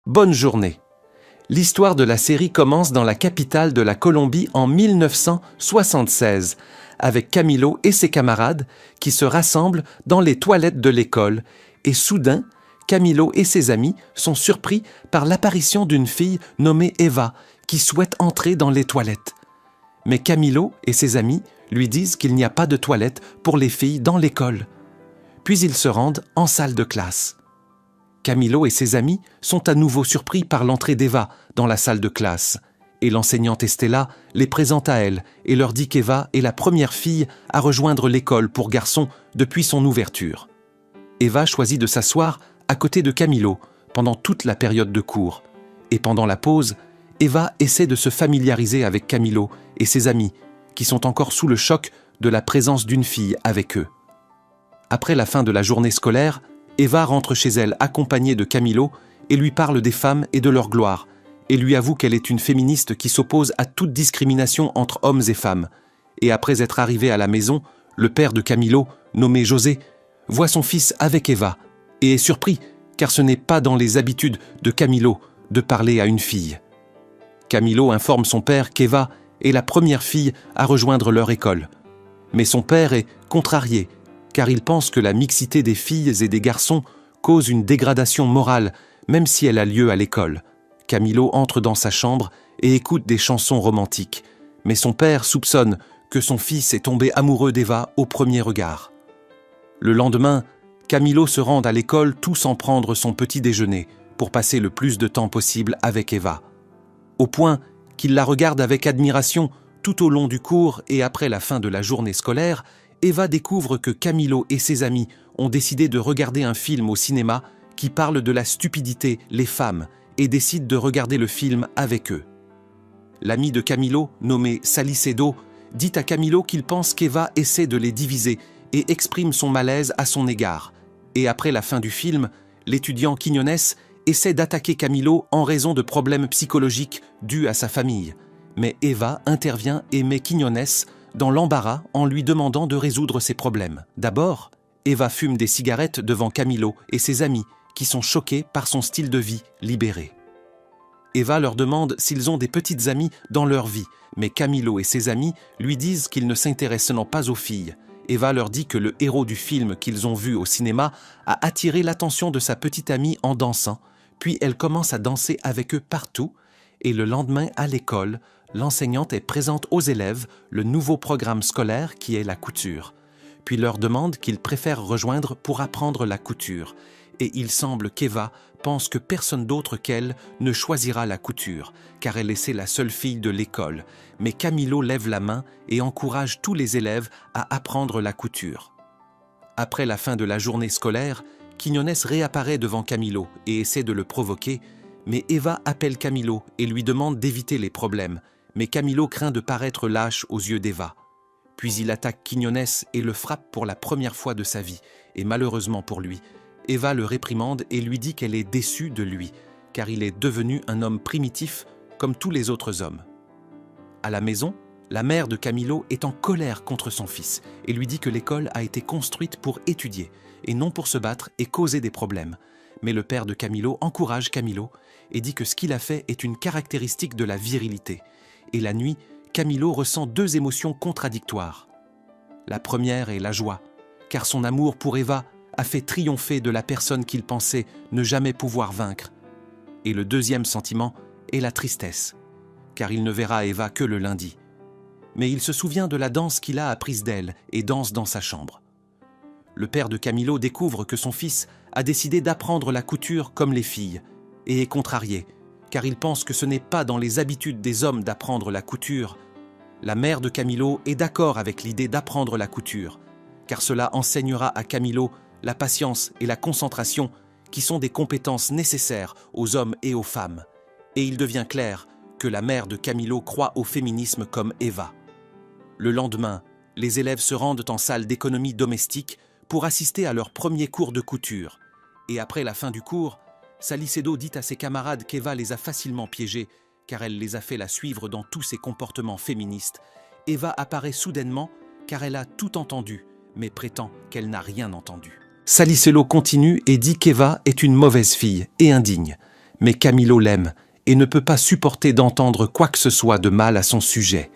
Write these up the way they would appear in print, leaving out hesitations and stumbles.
Bonne journée. L'histoire de la série commence dans la capitale de la Colombie en 1976, avec Camilo et ses camarades qui se rassemblent dans les toilettes de l'école et soudain, Camilo et ses amis sont surpris par l'apparition d'une fille nommée Eva qui souhaite entrer dans les toilettes. Mais Camilo et ses amis lui disent qu'il n'y a pas de toilettes pour les filles dans l'école. Puis ils se rendent en salle de classe. Camilo et ses amis sont à nouveau surpris par l'entrée d'Eva dans la salle de classe. Et l'enseignante Estella les présente à elle et leur dit qu'Eva est la première fille à rejoindre l'école pour garçons depuis son ouverture. Eva choisit de s'asseoir à côté de Camilo pendant toute la période de cours. Et pendant la pause, Eva essaie de se familiariser avec Camilo et ses amis, qui sont encore sous le choc de la présence d'une fille avec eux. Après la fin de la journée scolaire, Eva rentre chez elle accompagnée de Camilo et lui parle des femmes et de leur gloire, et lui avoue qu'elle est une féministe qui s'oppose à toute discrimination entre hommes et femmes. Et après être arrivé à la maison, le père de Camilo, nommé José, voit son fils avec Eva et est surpris, car ce n'est pas dans les habitudes de Camilo de parler à une fille. Camilo informe son père qu'Eva est la première fille à rejoindre leur école. Mais son père est contrarié, car il pense que la mixité des filles et des garçons cause une dégradation morale, même si elle a lieu à l'école. Camilo entre dans sa chambre et écoute des chansons romantiques, mais son père soupçonne que son fils est tombé amoureux d'Eva au premier regard. Le lendemain, Camilo se rend à l'école tout sans prendre son petit déjeuner pour passer le plus de temps possible avec Eva. Au point qu'il la regarde avec admiration tout au long du cours et après la fin de la journée scolaire, Eva découvre que Camilo et ses amis ont décidé de regarder un film au cinéma qui parle de la stupidité, les femmes, et décide de regarder le film avec eux. L'ami de Camilo, nommé Salicedo, dit à Camilo qu'il pense qu'Eva essaie de les diviser et exprime son malaise à son égard. Et après la fin du film, l'étudiant Quiñones essaie d'attaquer Camilo en raison de problèmes psychologiques dus à sa famille. Mais Eva intervient et met Quiñones dans l'embarras en lui demandant de résoudre ses problèmes. D'abord, Eva fume des cigarettes devant Camilo et ses amis, qui sont choqués par son style de vie libéré. Eva leur demande s'ils ont des petites amies dans leur vie, mais Camilo et ses amis lui disent qu'ils ne s'intéressent pas aux filles. Eva leur dit que le héros du film qu'ils ont vu au cinéma a attiré l'attention de sa petite amie en dansant, puis elle commence à danser avec eux partout, et le lendemain à l'école, l'enseignante présente aux élèves le nouveau programme scolaire qui est la couture, puis leur demande qu'ils préfèrent rejoindre pour apprendre la couture. Et il semble qu'Eva pense que personne d'autre qu'elle ne choisira la couture, car elle est la seule fille de l'école. Mais Camilo lève la main et encourage tous les élèves à apprendre la couture. Après la fin de la journée scolaire, Quiñones réapparaît devant Camilo et essaie de le provoquer, mais Eva appelle Camilo et lui demande d'éviter les problèmes. Mais Camilo craint de paraître lâche aux yeux d'Eva. Puis il attaque Quiñones et le frappe pour la première fois de sa vie, et malheureusement pour lui, Eva le réprimande et lui dit qu'elle est déçue de lui, car il est devenu un homme primitif comme tous les autres hommes. À la maison, la mère de Camilo est en colère contre son fils et lui dit que l'école a été construite pour étudier et non pour se battre et causer des problèmes. Mais le père de Camilo encourage Camilo et dit que ce qu'il a fait est une caractéristique de la virilité. Et la nuit, Camilo ressent deux émotions contradictoires. La première est la joie, car son amour pour Eva a fait triompher de la personne qu'il pensait ne jamais pouvoir vaincre. Et le deuxième sentiment est la tristesse, car il ne verra Eva que le lundi. Mais il se souvient de la danse qu'il a apprise d'elle et danse dans sa chambre. Le père de Camilo découvre que son fils a décidé d'apprendre la couture comme les filles et est contrarié, car il pense que ce n'est pas dans les habitudes des hommes d'apprendre la couture. La mère de Camilo est d'accord avec l'idée d'apprendre la couture, car cela enseignera à Camilo la patience et la concentration qui sont des compétences nécessaires aux hommes et aux femmes. Et il devient clair que la mère de Camilo croit au féminisme comme Eva. Le lendemain, les élèves se rendent en salle d'économie domestique pour assister à leur premier cours de couture. Et après la fin du cours, Salicedo dit à ses camarades qu'Eva les a facilement piégés, car elle les a fait la suivre dans tous ses comportements féministes. Eva apparaît soudainement, car elle a tout entendu, mais prétend qu'elle n'a rien entendu. Salicedo continue et dit qu'Eva est une mauvaise fille et indigne. Mais Camilo l'aime et ne peut pas supporter d'entendre quoi que ce soit de mal à son sujet.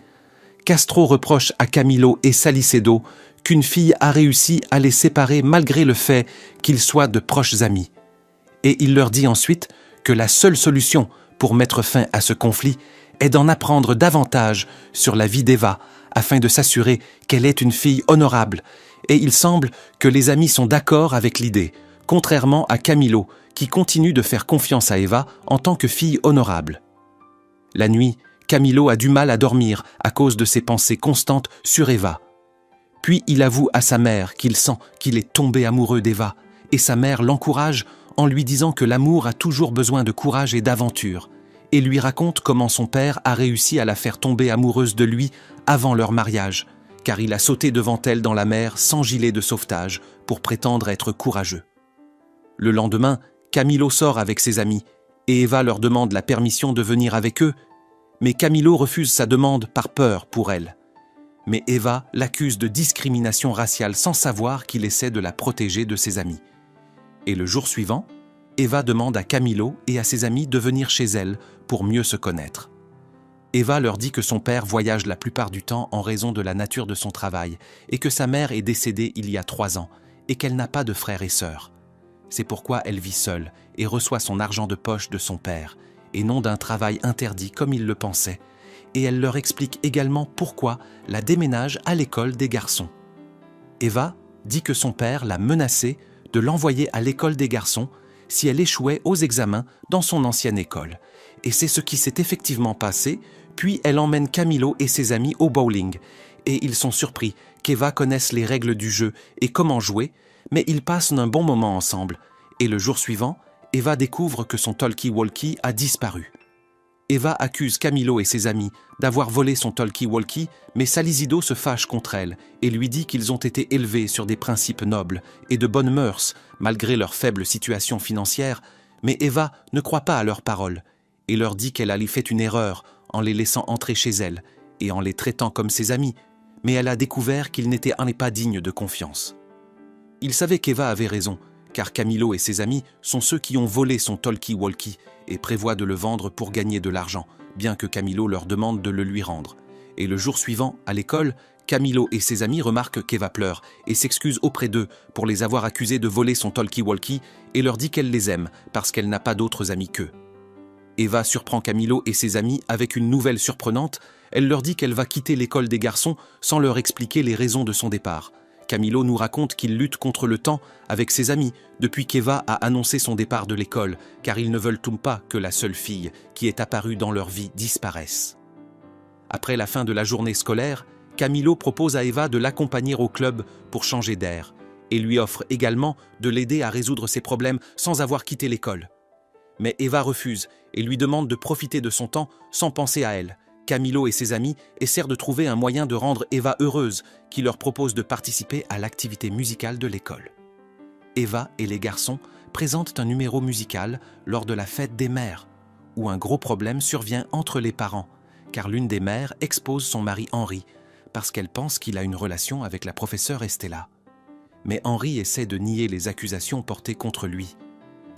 Castro reproche à Camilo et Salicedo qu'une fille a réussi à les séparer malgré le fait qu'ils soient de proches amis. Et il leur dit ensuite que la seule solution pour mettre fin à ce conflit est d'en apprendre davantage sur la vie d'Eva afin de s'assurer qu'elle est une fille honorable. Et il semble que les amis sont d'accord avec l'idée, contrairement à Camilo qui continue de faire confiance à Eva en tant que fille honorable. La nuit, Camilo a du mal à dormir à cause de ses pensées constantes sur Eva. Puis il avoue à sa mère qu'il sent qu'il est tombé amoureux d'Eva, et sa mère l'encourage en lui disant que l'amour a toujours besoin de courage et d'aventure, et lui raconte comment son père a réussi à la faire tomber amoureuse de lui avant leur mariage, car il a sauté devant elle dans la mer sans gilet de sauvetage pour prétendre être courageux. Le lendemain, Camilo sort avec ses amis, et Eva leur demande la permission de venir avec eux, mais Camilo refuse sa demande par peur pour elle. Mais Eva l'accuse de discrimination raciale sans savoir qu'il essaie de la protéger de ses amis. Et le jour suivant, Eva demande à Camilo et à ses amis de venir chez elle pour mieux se connaître. Eva leur dit que son père voyage la plupart du temps en raison de la nature de son travail et que sa mère est décédée il y a 3 ans et qu'elle n'a pas de frères et sœurs. C'est pourquoi elle vit seule et reçoit son argent de poche de son père et non d'un travail interdit comme il le pensait, et elle leur explique également pourquoi la déménage à l'école des garçons. Eva dit que son père l'a menacée de l'envoyer à l'école des garçons si elle échouait aux examens dans son ancienne école. Et c'est ce qui s'est effectivement passé, puis elle emmène Camilo et ses amis au bowling, et ils sont surpris qu'Eva connaisse les règles du jeu et comment jouer, mais ils passent un bon moment ensemble, et le jour suivant, Eva découvre que son talkie-walkie a disparu. Eva accuse Camilo et ses amis d'avoir volé son talkie-walkie, mais Salicedo se fâche contre elle et lui dit qu'ils ont été élevés sur des principes nobles et de bonnes mœurs, malgré leur faible situation financière, mais Eva ne croit pas à leurs paroles et leur dit qu'elle a fait une erreur en les laissant entrer chez elle et en les traitant comme ses amis, mais elle a découvert qu'ils n'étaient pas dignes de confiance. Il savait qu'Eva avait raison, car Camilo et ses amis sont ceux qui ont volé son talkie-walkie et prévoient de le vendre pour gagner de l'argent, bien que Camilo leur demande de le lui rendre. Et le jour suivant, à l'école, Camilo et ses amis remarquent qu'Eva pleure et s'excuse auprès d'eux pour les avoir accusés de voler son talkie-walkie et leur dit qu'elle les aime parce qu'elle n'a pas d'autres amis qu'eux. Eva surprend Camilo et ses amis avec une nouvelle surprenante. Elle leur dit qu'elle va quitter l'école des garçons sans leur expliquer les raisons de son départ. Camilo nous raconte qu'il lutte contre le temps avec ses amis depuis qu'Eva a annoncé son départ de l'école, car ils ne veulent tout pas que la seule fille qui est apparue dans leur vie disparaisse. Après la fin de la journée scolaire, Camilo propose à Eva de l'accompagner au club pour changer d'air et lui offre également de l'aider à résoudre ses problèmes sans avoir quitté l'école. Mais Eva refuse et lui demande de profiter de son temps sans penser à elle. Camilo et ses amis essaient de trouver un moyen de rendre Eva heureuse, qui leur propose de participer à l'activité musicale de l'école. Eva et les garçons présentent un numéro musical lors de la fête des mères, où un gros problème survient entre les parents, car l'une des mères expose son mari Henri, parce qu'elle pense qu'il a une relation avec la professeure Estella. Mais Henri essaie de nier les accusations portées contre lui.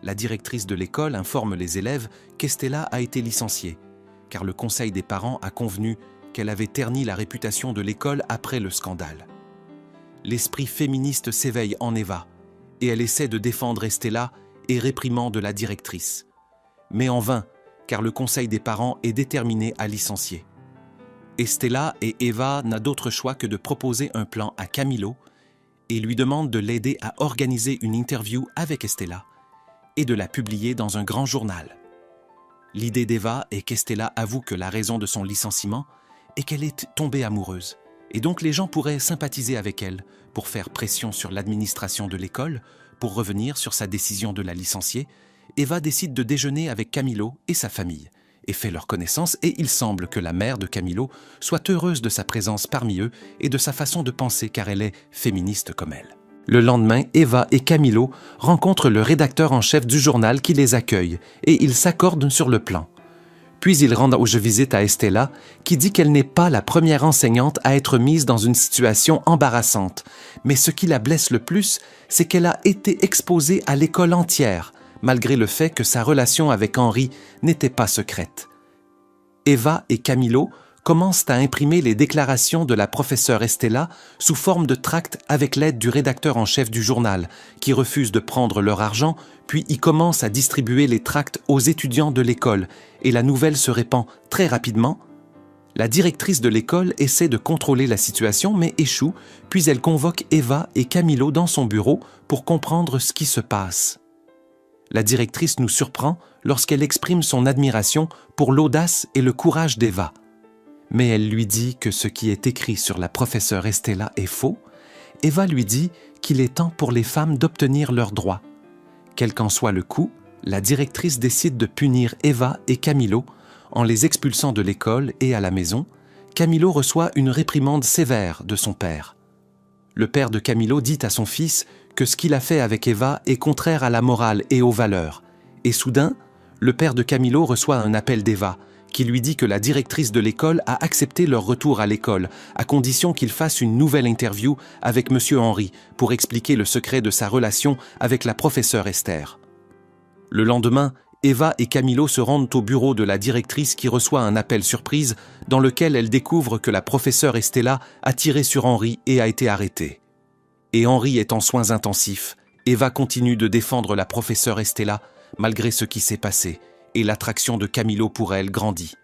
La directrice de l'école informe les élèves qu'Estella a été licenciée, car le conseil des parents a convenu qu'elle avait terni la réputation de l'école après le scandale. L'esprit féministe s'éveille en Eva, et elle essaie de défendre Estella et réprimande la directrice. Mais en vain, car le conseil des parents est déterminé à licencier. Estella et Eva n'ont d'autre choix que de proposer un plan à Camilo et lui demandent de l'aider à organiser une interview avec Estella et de la publier dans un grand journal. L'idée d'Eva est qu'Estella avoue que la raison de son licenciement est qu'elle est tombée amoureuse, et donc les gens pourraient sympathiser avec elle pour faire pression sur l'administration de l'école, pour revenir sur sa décision de la licencier. Eva décide de déjeuner avec Camilo et sa famille, et fait leur connaissance, et il semble que la mère de Camilo soit heureuse de sa présence parmi eux et de sa façon de penser car elle est féministe comme elle. Le lendemain, Eva et Camilo rencontrent le rédacteur en chef du journal qui les accueille et ils s'accordent sur le plan. Puis ils rendent visite à Estella qui dit qu'elle n'est pas la première enseignante à être mise dans une situation embarrassante. Mais ce qui la blesse le plus, c'est qu'elle a été exposée à l'école entière malgré le fait que sa relation avec Henri n'était pas secrète. Eva et Camilo commencent à imprimer les déclarations de la professeure Estella sous forme de tracts avec l'aide du rédacteur en chef du journal, qui refuse de prendre leur argent, puis y commence à distribuer les tracts aux étudiants de l'école, et la nouvelle se répand très rapidement. La directrice de l'école essaie de contrôler la situation mais échoue, puis elle convoque Eva et Camilo dans son bureau pour comprendre ce qui se passe. La directrice nous surprend lorsqu'elle exprime son admiration pour l'audace et le courage d'Eva. Mais elle lui dit que ce qui est écrit sur la professeure Estella est faux. Eva lui dit qu'il est temps pour les femmes d'obtenir leurs droits. Quel qu'en soit le coût, la directrice décide de punir Eva et Camilo en les expulsant de l'école et à la maison. Camilo reçoit une réprimande sévère de son père. Le père de Camilo dit à son fils que ce qu'il a fait avec Eva est contraire à la morale et aux valeurs. Et soudain, le père de Camilo reçoit un appel d'Eva, qui lui dit que la directrice de l'école a accepté leur retour à l'école, à condition qu'il fasse une nouvelle interview avec M. Henri pour expliquer le secret de sa relation avec la professeure Esther. Le lendemain, Eva et Camilo se rendent au bureau de la directrice qui reçoit un appel surprise dans lequel elle découvre que la professeure Estella a tiré sur Henri et a été arrêtée. Et Henri est en soins intensifs. Eva continue de défendre la professeure Estella malgré ce qui s'est passé, et l'attraction de Camilo pour elle grandit.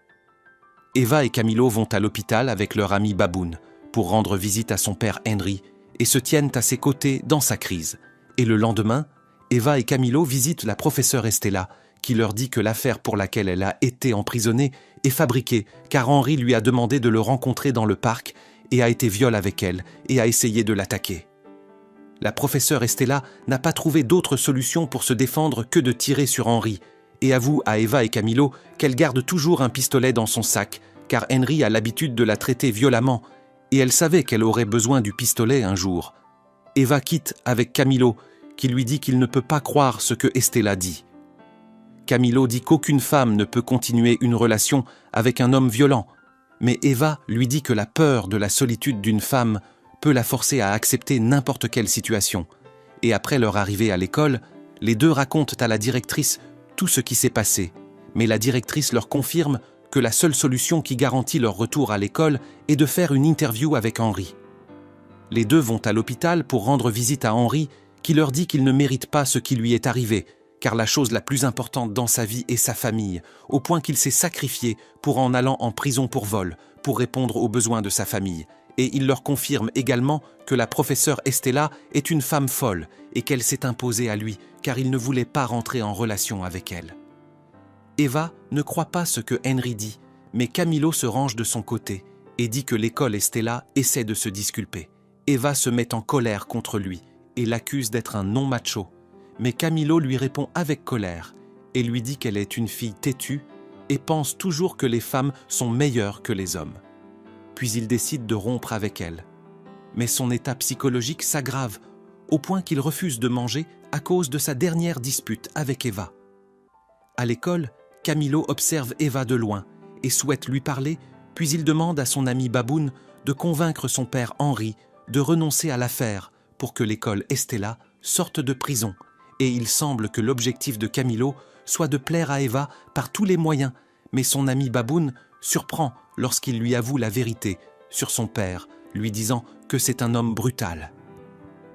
Eva et Camilo vont à l'hôpital avec leur ami Baboun pour rendre visite à son père Henry et se tiennent à ses côtés dans sa crise. Et le lendemain, Eva et Camilo visitent la professeure Estella qui leur dit que l'affaire pour laquelle elle a été emprisonnée est fabriquée car Henri lui a demandé de le rencontrer dans le parc et a été viol avec elle et a essayé de l'attaquer. La professeure Estella n'a pas trouvé d'autre solution pour se défendre que de tirer sur Henri et avoue à Eva et Camilo qu'elle garde toujours un pistolet dans son sac, car Henry a l'habitude de la traiter violemment, et elle savait qu'elle aurait besoin du pistolet un jour. Eva quitte avec Camilo, qui lui dit qu'il ne peut pas croire ce que Estella dit. Camilo dit qu'aucune femme ne peut continuer une relation avec un homme violent, mais Eva lui dit que la peur de la solitude d'une femme peut la forcer à accepter n'importe quelle situation. Et après leur arrivée à l'école, les deux racontent à la directrice tout ce qui s'est passé, mais la directrice leur confirme que la seule solution qui garantit leur retour à l'école est de faire une interview avec Henri. Les deux vont à l'hôpital pour rendre visite à Henri, qui leur dit qu'il ne mérite pas ce qui lui est arrivé, car la chose la plus importante dans sa vie est sa famille, au point qu'il s'est sacrifié pour en allant en prison pour vol, pour répondre aux besoins de sa famille. Et il leur confirme également que la professeure Estella est une femme folle et qu'elle s'est imposée à lui car il ne voulait pas rentrer en relation avec elle. Eva ne croit pas ce que Henry dit, mais Camilo se range de son côté et dit que l'école Estella essaie de se disculper. Eva se met en colère contre lui et l'accuse d'être un non-macho, mais Camilo lui répond avec colère et lui dit qu'elle est une fille têtue et pense toujours que les femmes sont meilleures que les hommes. Puis il décide de rompre avec elle. Mais son état psychologique s'aggrave, au point qu'il refuse de manger à cause de sa dernière dispute avec Eva. À l'école, Camilo observe Eva de loin et souhaite lui parler, puis il demande à son ami Baboun de convaincre son père Henri de renoncer à l'affaire pour que l'école Estella sorte de prison. Et il semble que l'objectif de Camilo soit de plaire à Eva par tous les moyens, mais son ami Baboun surprend lorsqu'il lui avoue la vérité sur son père, lui disant que c'est un homme brutal.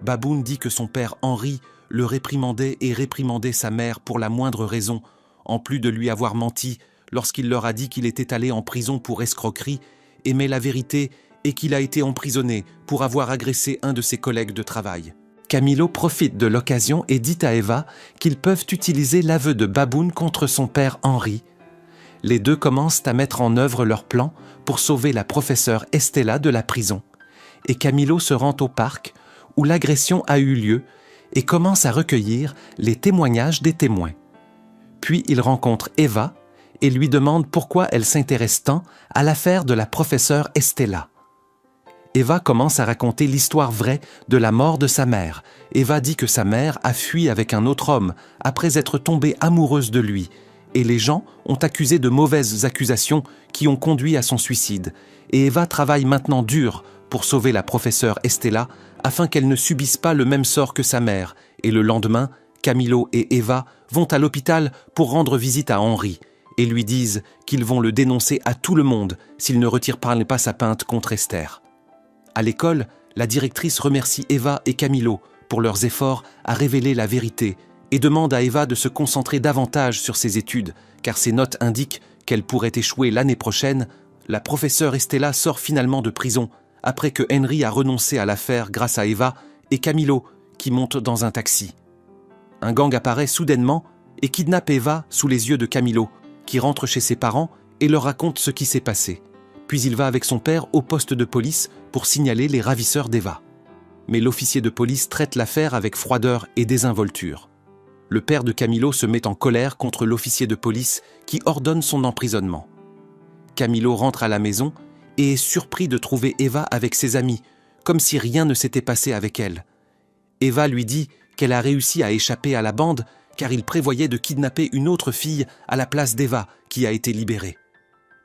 Baboun dit que son père Henri le réprimandait et réprimandait sa mère pour la moindre raison, en plus de lui avoir menti lorsqu'il leur a dit qu'il était allé en prison pour escroquerie, mais la vérité est qu'il a été emprisonné pour avoir agressé un de ses collègues de travail. Camilo profite de l'occasion et dit à Eva qu'ils peuvent utiliser l'aveu de Baboun contre son père Henri. Les deux commencent à mettre en œuvre leur plan pour sauver la professeure Estella de la prison. Et Camilo se rend au parc où l'agression a eu lieu et commence à recueillir les témoignages des témoins. Puis il rencontre Eva et lui demande pourquoi elle s'intéresse tant à l'affaire de la professeure Estella. Eva commence à raconter l'histoire vraie de la mort de sa mère. Eva dit que sa mère a fui avec un autre homme après être tombée amoureuse de lui. Et les gens ont accusé de mauvaises accusations qui ont conduit à son suicide. Et Eva travaille maintenant dur pour sauver la professeure Estella afin qu'elle ne subisse pas le même sort que sa mère. Et le lendemain, Camilo et Eva vont à l'hôpital pour rendre visite à Henri et lui disent qu'ils vont le dénoncer à tout le monde s'il ne retire pas sa plainte contre Esther. À l'école, la directrice remercie Eva et Camilo pour leurs efforts à révéler la vérité et demande à Eva de se concentrer davantage sur ses études, car ses notes indiquent qu'elle pourrait échouer l'année prochaine. La professeure Estella sort finalement de prison après que Henry a renoncé à l'affaire grâce à Eva et Camilo qui montent dans un taxi. Un gang apparaît soudainement et kidnappe Eva sous les yeux de Camilo, qui rentre chez ses parents et leur raconte ce qui s'est passé. Puis il va avec son père au poste de police pour signaler les ravisseurs d'Eva. Mais l'officier de police traite l'affaire avec froideur et désinvolture. Le père de Camilo se met en colère contre l'officier de police qui ordonne son emprisonnement. Camilo rentre à la maison et est surpris de trouver Eva avec ses amis, comme si rien ne s'était passé avec elle. Eva lui dit qu'elle a réussi à échapper à la bande car il prévoyait de kidnapper une autre fille à la place d'Eva qui a été libérée.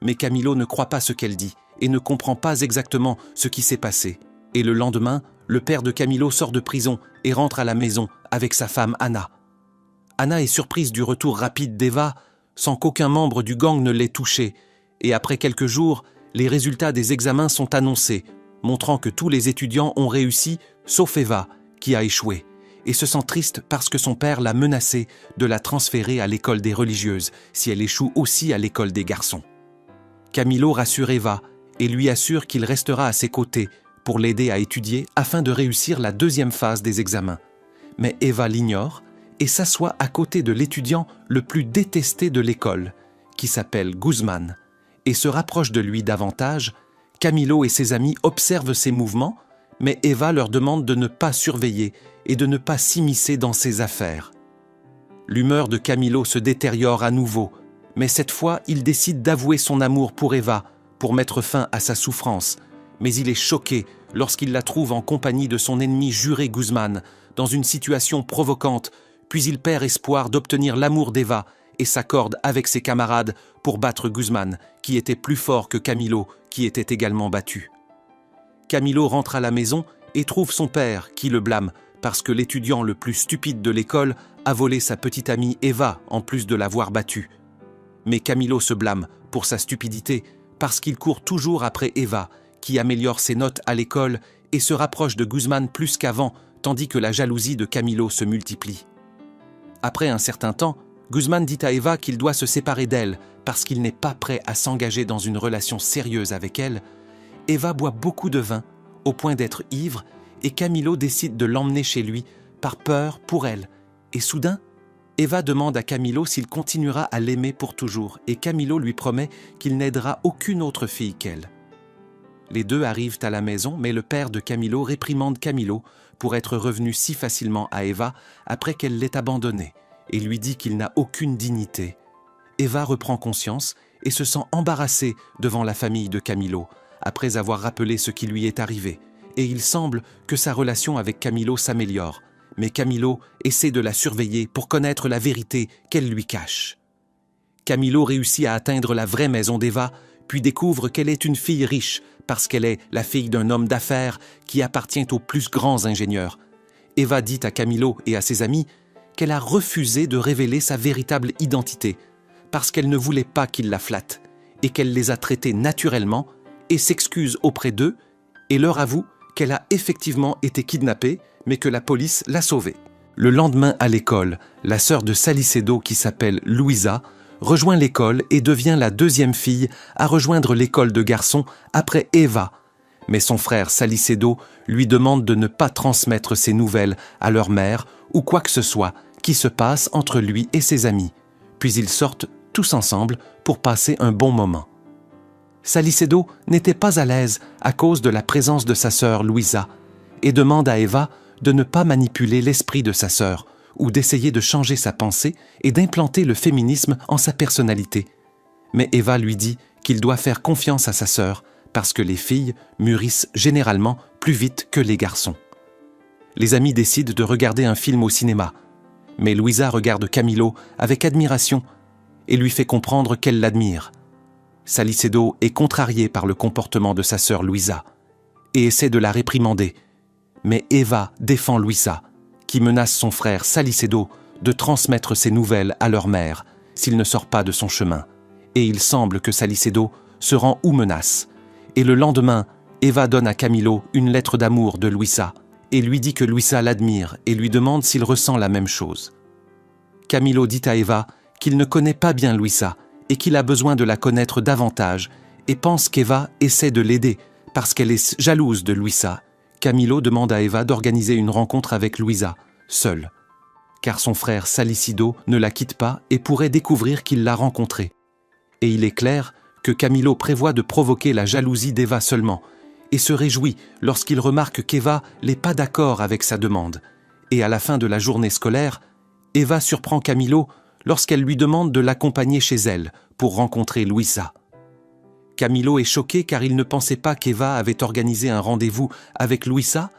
Mais Camilo ne croit pas ce qu'elle dit et ne comprend pas exactement ce qui s'est passé. Et le lendemain, le père de Camilo sort de prison et rentre à la maison avec sa femme Anna. Anna est surprise du retour rapide d'Eva sans qu'aucun membre du gang ne l'ait touchée. Et après quelques jours, les résultats des examens sont annoncés, montrant que tous les étudiants ont réussi, sauf Eva, qui a échoué, et se sent triste parce que son père l'a menacée de la transférer à l'école des religieuses si elle échoue aussi à l'école des garçons. Camilo rassure Eva et lui assure qu'il restera à ses côtés pour l'aider à étudier afin de réussir la deuxième phase des examens. Mais Eva l'ignore et s'assoit à côté de l'étudiant le plus détesté de l'école, qui s'appelle Guzman, et se rapproche de lui davantage. Camilo et ses amis observent ses mouvements, mais Eva leur demande de ne pas surveiller et de ne pas s'immiscer dans ses affaires. L'humeur de Camilo se détériore à nouveau, mais cette fois, il décide d'avouer son amour pour Eva, pour mettre fin à sa souffrance. Mais il est choqué lorsqu'il la trouve en compagnie de son ennemi juré Guzman, dans une situation provocante, puis il perd espoir d'obtenir l'amour d'Eva et s'accorde avec ses camarades pour battre Guzman, qui était plus fort que Camilo, qui était également battu. Camilo rentre à la maison et trouve son père qui le blâme parce que l'étudiant le plus stupide de l'école a volé sa petite amie Eva en plus de l'avoir battue. Mais Camilo se blâme pour sa stupidité parce qu'il court toujours après Eva, qui améliore ses notes à l'école et se rapproche de Guzman plus qu'avant, tandis que la jalousie de Camilo se multiplie. Après un certain temps, Guzman dit à Eva qu'il doit se séparer d'elle parce qu'il n'est pas prêt à s'engager dans une relation sérieuse avec elle. Eva boit beaucoup de vin, au point d'être ivre, et Camilo décide de l'emmener chez lui par peur pour elle. Et soudain, Eva demande à Camilo s'il continuera à l'aimer pour toujours, et Camilo lui promet qu'il n'aidera aucune autre fille qu'elle. Les deux arrivent à la maison, mais le père de Camilo réprimande Camilo pour être revenu si facilement à Eva après qu'elle l'ait abandonné, et lui dit qu'il n'a aucune dignité. Eva reprend conscience et se sent embarrassée devant la famille de Camilo, après avoir rappelé ce qui lui est arrivé, et il semble que sa relation avec Camilo s'améliore, mais Camilo essaie de la surveiller pour connaître la vérité qu'elle lui cache. Camilo réussit à atteindre la vraie maison d'Eva, puis découvre qu'elle est une fille riche parce qu'elle est la fille d'un homme d'affaires qui appartient aux plus grands ingénieurs. Eva dit à Camilo et à ses amis qu'elle a refusé de révéler sa véritable identité parce qu'elle ne voulait pas qu'il la flatte et qu'elle les a traités naturellement et s'excuse auprès d'eux et leur avoue qu'elle a effectivement été kidnappée mais que la police l'a sauvée. Le lendemain à l'école, la sœur de Salicedo qui s'appelle Louisa rejoint l'école et devient la deuxième fille à rejoindre l'école de garçons après Eva. Mais son frère Salicedo lui demande de ne pas transmettre ses nouvelles à leur mère ou quoi que ce soit qui se passe entre lui et ses amis. Puis ils sortent tous ensemble pour passer un bon moment. Salicedo n'était pas à l'aise à cause de la présence de sa sœur Louisa et demande à Eva de ne pas manipuler l'esprit de sa sœur ou d'essayer de changer sa pensée et d'implanter le féminisme en sa personnalité. Mais Eva lui dit qu'il doit faire confiance à sa sœur parce que les filles mûrissent généralement plus vite que les garçons. Les amis décident de regarder un film au cinéma, mais Louisa regarde Camilo avec admiration et lui fait comprendre qu'elle l'admire. Salicedo est contrarié par le comportement de sa sœur Louisa et essaie de la réprimander, mais Eva défend Louisa, qui menace son frère Salicedo de transmettre ces nouvelles à leur mère s'il ne sort pas de son chemin. Et il semble que Salicedo se rend ou menace. Et le lendemain, Eva donne à Camilo une lettre d'amour de Luisa et lui dit que Luisa l'admire et lui demande s'il ressent la même chose. Camilo dit à Eva qu'il ne connaît pas bien Luisa et qu'il a besoin de la connaître davantage et pense qu'Eva essaie de l'aider parce qu'elle est jalouse de Luisa. Camilo demande à Eva d'organiser une rencontre avec Luisa, seule, car son frère Salicido ne la quitte pas et pourrait découvrir qu'il l'a rencontrée. Et il est clair que Camilo prévoit de provoquer la jalousie d'Eva seulement, et se réjouit lorsqu'il remarque qu'Eva n'est pas d'accord avec sa demande. Et à la fin de la journée scolaire, Eva surprend Camilo lorsqu'elle lui demande de l'accompagner chez elle pour rencontrer Luisa. Camilo est choqué car il ne pensait pas qu'Eva avait organisé un rendez-vous avec Luisa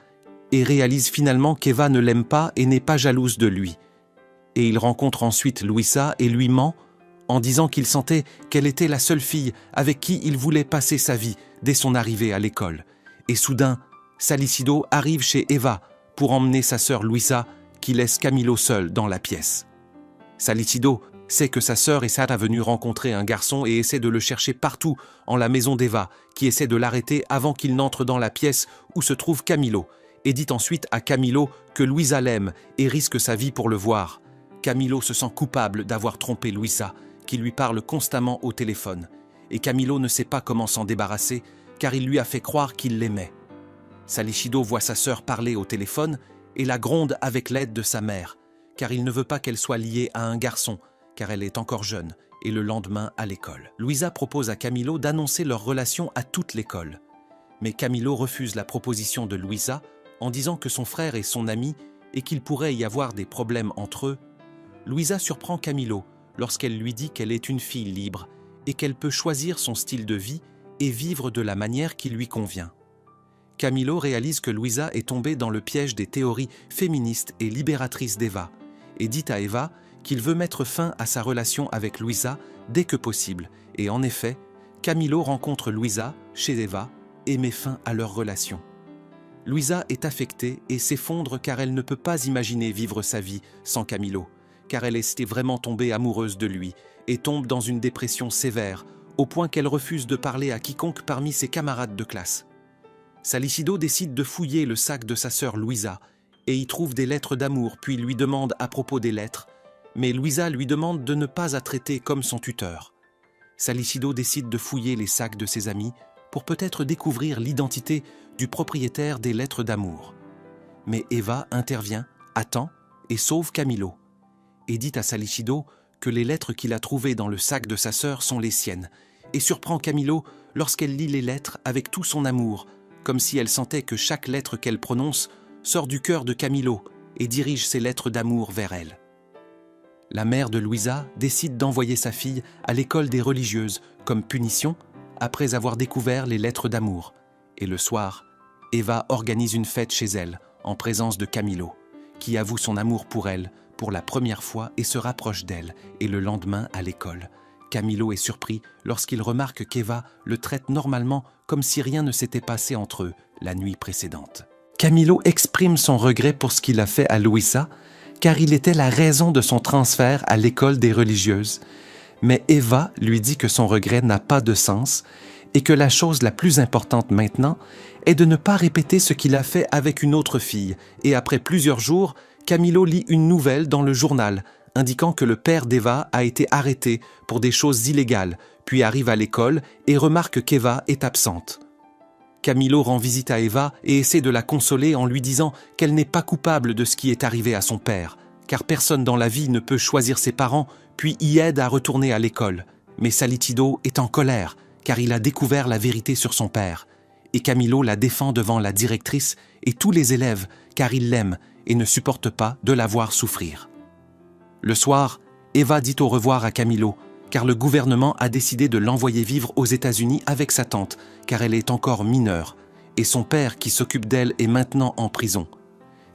et réalise finalement qu'Eva ne l'aime pas et n'est pas jalouse de lui. Et il rencontre ensuite Luisa et lui ment en disant qu'il sentait qu'elle était la seule fille avec qui il voulait passer sa vie dès son arrivée à l'école. Et soudain, Salicido arrive chez Eva pour emmener sa sœur Luisa qui laisse Camilo seul dans la pièce. Salicido sait que sa sœur est venue rencontrer un garçon et essaie de le chercher partout en la maison d'Eva, qui essaie de l'arrêter avant qu'il n'entre dans la pièce où se trouve Camilo, et dit ensuite à Camilo que Luisa l'aime et risque sa vie pour le voir. Camilo se sent coupable d'avoir trompé Luisa, qui lui parle constamment au téléphone, et Camilo ne sait pas comment s'en débarrasser, car il lui a fait croire qu'il l'aimait. Salicido voit sa sœur parler au téléphone et la gronde avec l'aide de sa mère, car il ne veut pas qu'elle soit liée à un garçon, car elle est encore jeune, et le lendemain à l'école. Luisa propose à Camilo d'annoncer leur relation à toute l'école. Mais Camilo refuse la proposition de Luisa en disant que son frère est son ami et qu'il pourrait y avoir des problèmes entre eux. Luisa surprend Camilo lorsqu'elle lui dit qu'elle est une fille libre et qu'elle peut choisir son style de vie et vivre de la manière qui lui convient. Camilo réalise que Luisa est tombée dans le piège des théories féministes et libératrices d'Eva et dit à Eva qu'il veut mettre fin à sa relation avec Luisa dès que possible. Et en effet, Camilo rencontre Luisa chez Eva et met fin à leur relation. Luisa est affectée et s'effondre car elle ne peut pas imaginer vivre sa vie sans Camilo, car elle est vraiment tombée amoureuse de lui et tombe dans une dépression sévère, au point qu'elle refuse de parler à quiconque parmi ses camarades de classe. Salicido décide de fouiller le sac de sa sœur Luisa et y trouve des lettres d'amour, puis lui demande à propos des lettres, mais Luisa lui demande de ne pas la traiter comme son tuteur. Salicido décide de fouiller les sacs de ses amis pour peut-être découvrir l'identité du propriétaire des lettres d'amour. Mais Eva intervient, attend et sauve Camilo, et dit à Salicido que les lettres qu'il a trouvées dans le sac de sa sœur sont les siennes, et surprend Camilo lorsqu'elle lit les lettres avec tout son amour, comme si elle sentait que chaque lettre qu'elle prononce sort du cœur de Camilo et dirige ses lettres d'amour vers elle. La mère de Luisa décide d'envoyer sa fille à l'école des religieuses comme punition après avoir découvert les lettres d'amour. Et le soir, Eva organise une fête chez elle en présence de Camilo, qui avoue son amour pour elle pour la première fois et se rapproche d'elle. Et le lendemain, à l'école, Camilo est surpris lorsqu'il remarque qu'Eva le traite normalement comme si rien ne s'était passé entre eux la nuit précédente. Camilo exprime son regret pour ce qu'il a fait à Luisa, car il était la raison de son transfert à l'école des religieuses. Mais Eva lui dit que son regret n'a pas de sens et que la chose la plus importante maintenant est de ne pas répéter ce qu'il a fait avec une autre fille. Et après plusieurs jours, Camilo lit une nouvelle dans le journal indiquant que le père d'Eva a été arrêté pour des choses illégales, puis arrive à l'école et remarque qu'Eva est absente. Camilo rend visite à Eva et essaie de la consoler en lui disant qu'elle n'est pas coupable de ce qui est arrivé à son père, car personne dans la vie ne peut choisir ses parents, puis y aide à retourner à l'école. Mais Salicido est en colère, car il a découvert la vérité sur son père, et Camilo la défend devant la directrice et tous les élèves, car il l'aime et ne supporte pas de la voir souffrir. Le soir, Eva dit au revoir à Camilo, car le gouvernement a décidé de l'envoyer vivre aux États-Unis avec sa tante, car elle est encore mineure, et son père qui s'occupe d'elle est maintenant en prison.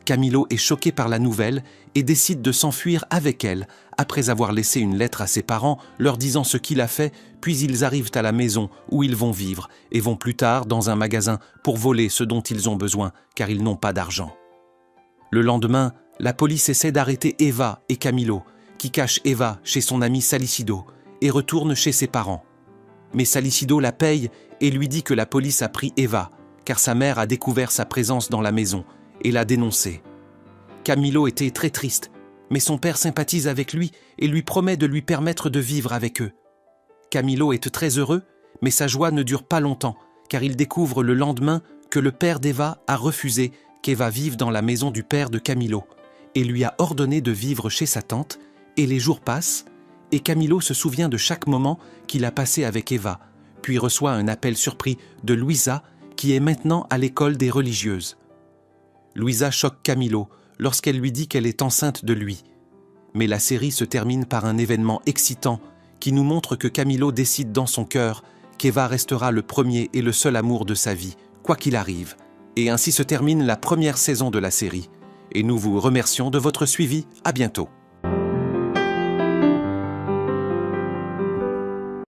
Camilo est choqué par la nouvelle et décide de s'enfuir avec elle, après avoir laissé une lettre à ses parents leur disant ce qu'il a fait, puis ils arrivent à la maison où ils vont vivre et vont plus tard dans un magasin pour voler ce dont ils ont besoin, car ils n'ont pas d'argent. Le lendemain, La police essaie d'arrêter Eva et Camilo, qui cachent Eva chez son ami Salicido et retourne chez ses parents. Mais Salicido la paye et lui dit que la police a pris Eva, car sa mère a découvert sa présence dans la maison et l'a dénoncée. Camilo était très triste, mais son père sympathise avec lui et lui promet de lui permettre de vivre avec eux. Camilo est très heureux, mais sa joie ne dure pas longtemps, car il découvre le lendemain que le père d'Eva a refusé qu'Eva vive dans la maison du père de Camilo et lui a ordonné de vivre chez sa tante, et les jours passent, et Camilo se souvient de chaque moment qu'il a passé avec Eva, puis reçoit un appel surpris de Luisa, qui est maintenant à l'école des religieuses. Luisa choque Camilo lorsqu'elle lui dit qu'elle est enceinte de lui. Mais la série se termine par un événement excitant qui nous montre que Camilo décide dans son cœur qu'Eva restera le premier et le seul amour de sa vie, quoi qu'il arrive. Et ainsi se termine la première saison de la série. Et nous vous remercions de votre suivi. À bientôt.